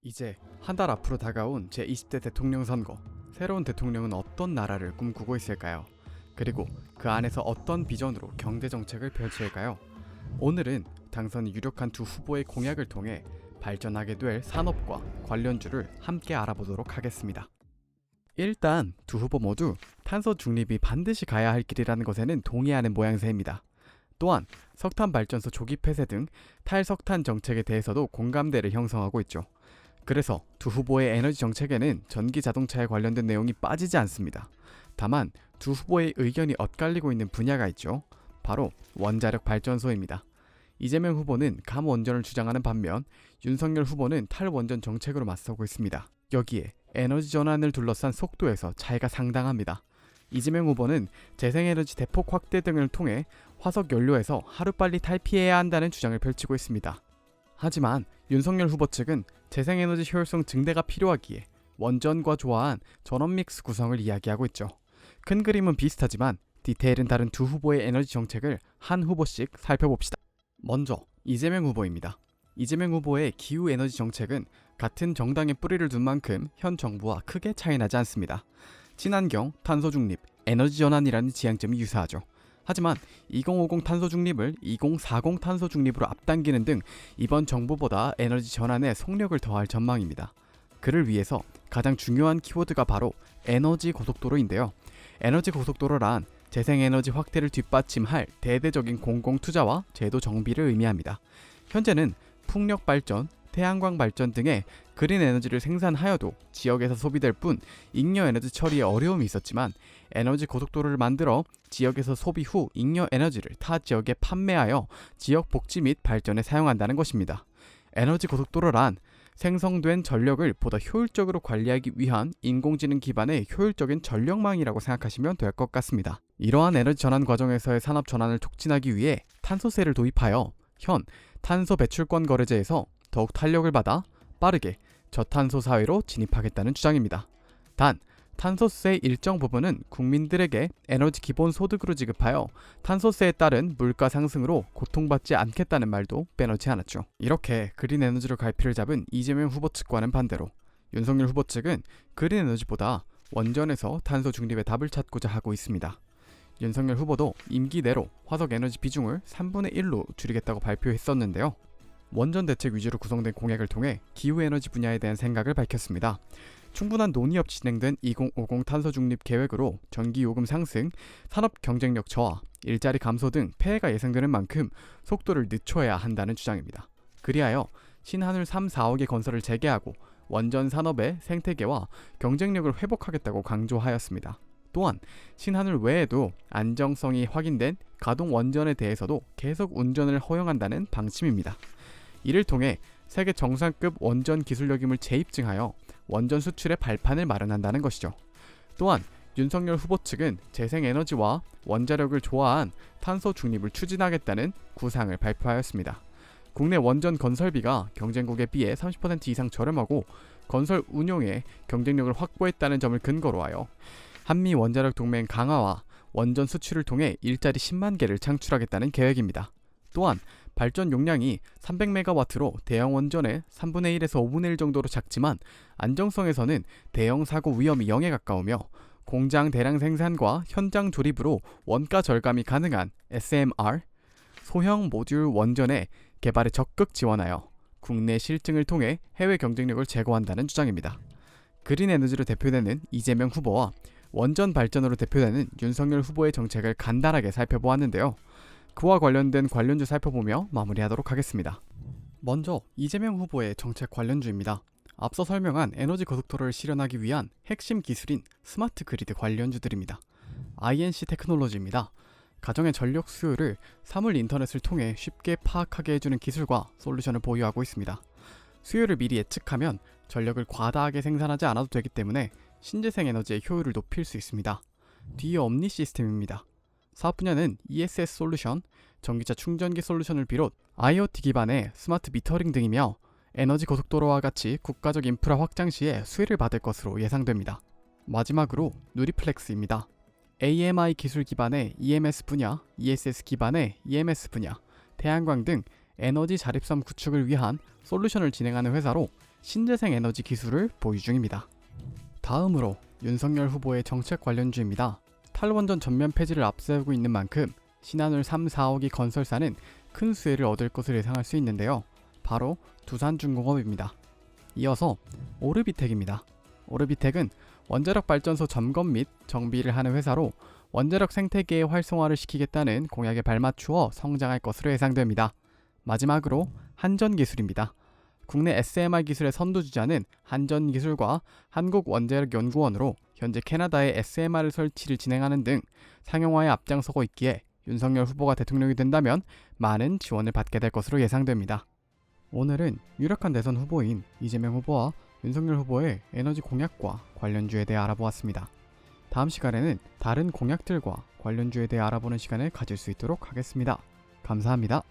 이제 한 달 앞으로 다가온 제20대 대통령 선거. 새로운 대통령은 어떤 나라를 꿈꾸고 있을까요? 그리고 그 안에서 어떤 비전으로 경제 정책을 펼칠까요? 오늘은 당선이 유력한 두 후보의 공약을 통해 발전하게 될 산업과 관련주를 함께 알아보도록 하겠습니다. 일단 두 후보 모두 탄소 중립이 반드시 가야 할 길이라는 것에는 동의하는 모양새입니다. 또한 석탄 발전소 조기 폐쇄 등 탈석탄 정책에 대해서도 공감대를 형성하고 있죠. 그래서 두 후보의 에너지 정책에는 전기 자동차에 관련된 내용이 빠지지 않습니다. 다만 두 후보의 의견이 엇갈리고 있는 분야가 있죠. 바로 원자력 발전소입니다. 이재명 후보는 감원전을 주장하는 반면 윤석열 후보는 탈원전 정책으로 맞서고 있습니다. 여기에 에너지 전환을 둘러싼 속도에서 차이가 상당합니다. 이재명 후보는 재생에너지 대폭 확대 등을 통해 화석 연료에서 하루빨리 탈피해야 한다는 주장을 펼치고 있습니다. 하지만 윤석열 후보 측은 재생에너지 효율성 증대가 필요하기에 원전과 조화한 전원 믹스 구성을 이야기하고 있죠. 큰 그림은 비슷하지만 디테일은 다른 두 후보의 에너지 정책을 한 후보씩 살펴봅시다. 먼저 이재명 후보입니다. 이재명 후보의 기후에너지 정책은 같은 정당의 뿌리를 둔 만큼 현 정부와 크게 차이나지 않습니다. 친환경, 탄소 중립, 에너지 전환이라는 지향점이 유사하죠. 하지만 2050 탄소 중립을 2040 탄소 중립으로 앞당기는 등 이번 정부보다 에너지 전환에 속력을 더할 전망입니다. 그를 위해서 가장 중요한 키워드가 바로 에너지 고속도로인데요. 에너지 고속도로란 재생에너지 확대를 뒷받침할 대대적인 공공투자와 제도 정비를 의미합니다. 현재는 풍력 발전, 태양광 발전 등의 그린 에너지를 생산하여도 지역에서 소비될 뿐 잉여 에너지 처리에 어려움이 있었지만 에너지 고속도로를 만들어 지역에서 소비 후 잉여 에너지를 타 지역에 판매하여 지역 복지 및 발전에 사용한다는 것입니다. 에너지 고속도로란 생성된 전력을 보다 효율적으로 관리하기 위한 인공지능 기반의 효율적인 전력망이라고 생각하시면 될 것 같습니다. 이러한 에너지 전환 과정에서의 산업 전환을 촉진하기 위해 탄소세를 도입하여 현 탄소 배출권 거래제에서 더욱 탄력을 받아 빠르게 저탄소 사회로 진입하겠다는 주장입니다. 단, 탄소세 일정 부분은 국민들에게 에너지 기본 소득으로 지급하여 탄소세에 따른 물가 상승으로 고통받지 않겠다는 말도 빼놓지 않았죠. 이렇게 그린 에너지로 갈피를 잡은 이재명 후보 측과는 반대로 윤석열 후보 측은 그린 에너지보다 원전에서 탄소 중립의 답을 찾고자 하고 있습니다. 윤석열 후보도 임기 내로 화석 에너지 비중을 3분의 1로 줄이겠다고 발표했었는데요. 원전 대책 위주로 구성된 공약을 통해 기후에너지 분야에 대한 생각을 밝혔습니다. 충분한 논의 없이 진행된 2050 탄소 중립 계획으로 전기 요금 상승, 산업 경쟁력 저하, 일자리 감소 등 폐해가 예상되는 만큼 속도를 늦춰야 한다는 주장입니다. 그리하여 신한울 3, 4억의 건설을 재개하고 원전 산업의 생태계와 경쟁력을 회복하겠다고 강조하였습니다. 또한 신한울 외에도 안정성이 확인된 가동 원전에 대해서도 계속 운전을 허용한다는 방침입니다. 이를 통해 세계 정상급 원전 기술력임을 재입증하여 원전 수출의 발판을 마련한다는 것이죠. 또한 윤석열 후보 측은 재생에너지와 원자력을 조화한 탄소 중립을 추진하겠다는 구상을 발표하였습니다. 국내 원전 건설비가 경쟁국에 비해 30% 이상 저렴하고 건설 운용에 경쟁력을 확보했다는 점을 근거로 하여 한미 원자력 동맹 강화와 원전 수출을 통해 일자리 10만 개를 창출하겠다는 계획입니다. 또한 발전 용량이 300메가와트로 대형 원전의 3분의 1에서 5분의 1 정도로 작지만 안정성에서는 대형 사고 위험이 0에 가까우며 공장 대량 생산과 현장 조립으로 원가 절감이 가능한 SMR, 소형 모듈 원전의 개발에 적극 지원하여 국내 실증을 통해 해외 경쟁력을 제고한다는 주장입니다. 그린 에너지로 대표되는 이재명 후보와 원전 발전으로 대표되는 윤석열 후보의 정책을 간단하게 살펴보았는데요. 그와 관련된 관련주 살펴보며 마무리하도록 하겠습니다. 먼저 이재명 후보의 정책 관련주입니다. 앞서 설명한 에너지 고속도로를 실현하기 위한 핵심 기술인 스마트 그리드 관련주들입니다. INC 테크놀로지입니다. 가정의 전력 수요를 사물 인터넷을 통해 쉽게 파악하게 해주는 기술과 솔루션을 보유하고 있습니다. 수요를 미리 예측하면 전력을 과다하게 생산하지 않아도 되기 때문에 신재생 에너지의 효율을 높일 수 있습니다. 뒤에 엄니 시스템입니다. 사업 분야는 ESS 솔루션, 전기차 충전기 솔루션을 비롯 IoT 기반의 스마트 미터링 등이며 에너지 고속도로와 같이 국가적 인프라 확장 시에 수혜를 받을 것으로 예상됩니다. 마지막으로 누리플렉스입니다. AMI 기술 기반의 EMS 분야, ESS 기반의 EMS 분야, 태양광 등 에너지 자립섬 구축을 위한 솔루션을 진행하는 회사로 신재생 에너지 기술을 보유 중입니다. 다음으로 윤석열 후보의 정책 관련주입니다. 탈원전 전면 폐지를 앞세우고 있는 만큼 신한울 3, 4호기 건설사는 큰 수혜를 얻을 것을 예상할 수 있는데요. 바로 두산중공업입니다. 이어서 오르비텍입니다. 오르비텍은 원자력 발전소 점검 및 정비를 하는 회사로 원자력 생태계의 활성화를 시키겠다는 공약에 발맞추어 성장할 것으로 예상됩니다. 마지막으로 한전기술입니다. 국내 SMR 기술의 선두주자는 한전기술과 한국원자력연구원으로 현재 캐나다에 SMR 설치를 진행하는 등 상용화에 앞장서고 있기에 윤석열 후보가 대통령이 된다면 많은 지원을 받게 될 것으로 예상됩니다. 오늘은 유력한 대선 후보인 이재명 후보와 윤석열 후보의 에너지 공약과 관련주에 대해 알아보았습니다. 다음 시간에는 다른 공약들과 관련주에 대해 알아보는 시간을 가질 수 있도록 하겠습니다. 감사합니다.